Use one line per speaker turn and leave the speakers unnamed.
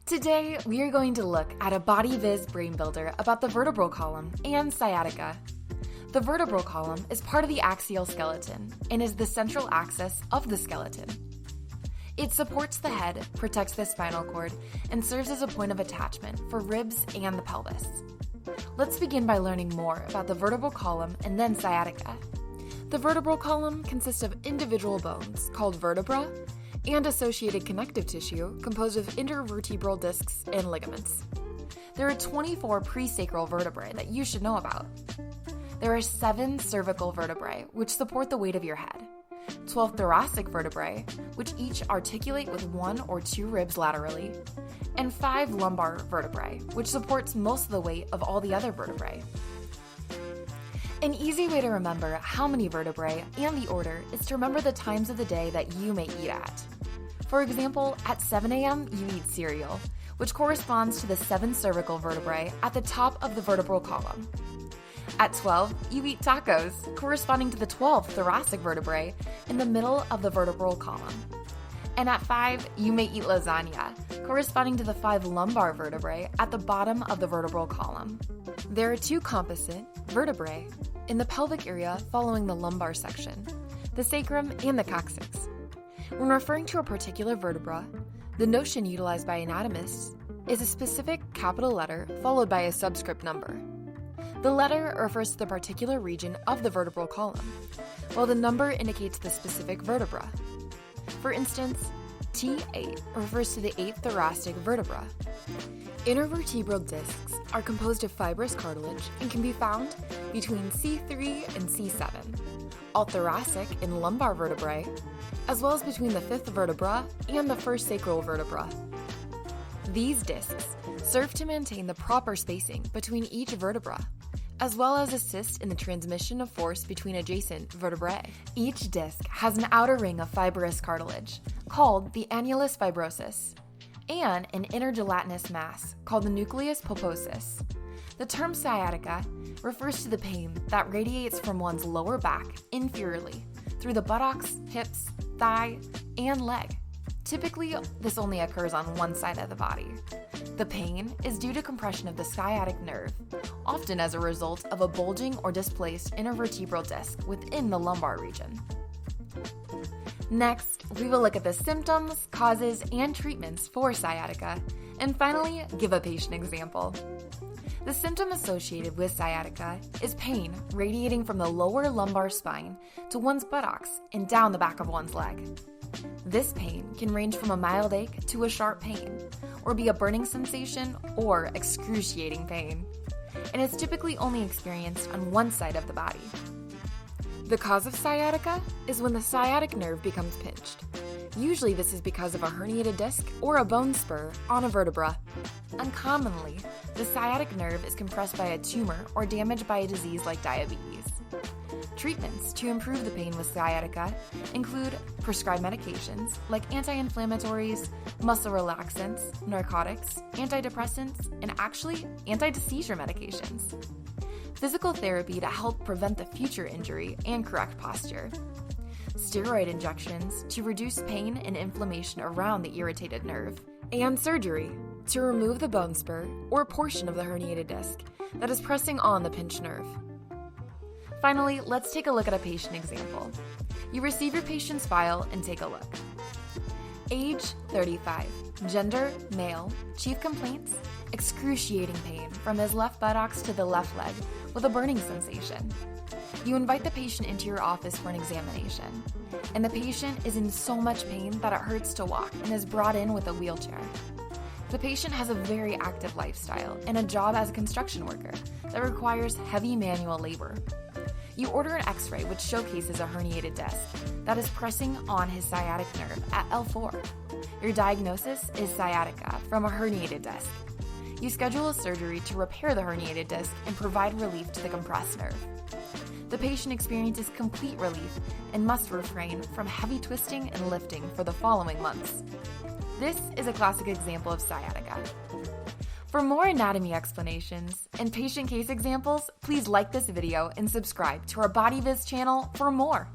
Today, we are going to look at a BodyViz brain builder about the vertebral column and sciatica. The vertebral column is part of the axial skeleton and is the central axis of the skeleton. It supports the head, protects the spinal cord, and serves as a point of attachment for ribs and the pelvis. Let's begin by learning more about the vertebral column and then sciatica. The vertebral column consists of individual bones called vertebrae and associated connective tissue composed of intervertebral discs and ligaments. There are 24 presacral vertebrae that you should know about. There are 7 cervical vertebrae, which support the weight of your head, 12 thoracic vertebrae, which each articulate with 1 or 2 ribs laterally, and 5 lumbar vertebrae, which supports most of the weight of all the other vertebrae. An easy way to remember how many vertebrae and the order is to remember the times of the day that you may eat at. For example, at 7 a.m. you eat cereal, which corresponds to the 7 cervical vertebrae at the top of the vertebral column. At 12, you eat tacos, corresponding to the 12 thoracic vertebrae in the middle of the vertebral column. And at 5, you may eat lasagna, corresponding to the 5 lumbar vertebrae at the bottom of the vertebral column. There are 2 composite vertebrae in the pelvic area following the lumbar section, the sacrum and the coccyx. When referring to a particular vertebra, the notion utilized by anatomists is a specific capital letter followed by a subscript number. The letter refers to the particular region of the vertebral column, while the number indicates the specific vertebra. For instance, T8 refers to the 8th thoracic vertebra. Intervertebral discs are composed of fibrous cartilage and can be found between C3 and C7, all thoracic and lumbar vertebrae, as well as between the 5th vertebra and the 1st sacral vertebra. These discs serve to maintain the proper spacing between each vertebra, as well as assist in the transmission of force between adjacent vertebrae. Each disc has an outer ring of fibrous cartilage, called the annulus fibrosus, and an inner gelatinous mass, called the nucleus pulposus. The term sciatica refers to the pain that radiates from one's lower back inferiorly through the buttocks, hips, thigh, and leg. Typically, this only occurs on one side of the body. The pain is due to compression of the sciatic nerve, often as a result of a bulging or displaced intervertebral disc within the lumbar region. Next, we will look at the symptoms, causes, and treatments for sciatica, and finally, give a patient example. The symptom associated with sciatica is pain radiating from the lower lumbar spine to one's buttocks and down the back of one's leg. This pain can range from a mild ache to a sharp pain, or be a burning sensation or excruciating pain, and it's typically only experienced on one side of the body. The cause of sciatica is when the sciatic nerve becomes pinched. Usually this is because of a herniated disc or a bone spur on a vertebra. Uncommonly, the sciatic nerve is compressed by a tumor or damaged by a disease like diabetes. Treatments to improve the pain with sciatica include prescribed medications like anti-inflammatories, muscle relaxants, narcotics, antidepressants, and actually anti-seizure medications. Physical therapy to help prevent the future injury and correct posture. Steroid injections to reduce pain and inflammation around the irritated nerve. And surgery to remove the bone spur or portion of the herniated disc that is pressing on the pinched nerve. Finally, let's take a look at a patient example. You receive your patient's file and take a look. Age 35, gender male, chief complaints, excruciating pain from his left buttocks to the left leg with a burning sensation. You invite the patient into your office for an examination, and the patient is in so much pain that it hurts to walk and is brought in with a wheelchair. The patient has a very active lifestyle and a job as a construction worker that requires heavy manual labor. You order an x-ray which showcases a herniated disc that is pressing on his sciatic nerve at L4. Your diagnosis is sciatica from a herniated disc. You schedule a surgery to repair the herniated disc and provide relief to the compressed nerve. The patient experiences complete relief and must refrain from heavy twisting and lifting for the following months. This is a classic example of sciatica. For more anatomy explanations and patient case examples, please like this video and subscribe to our BodyViz channel for more.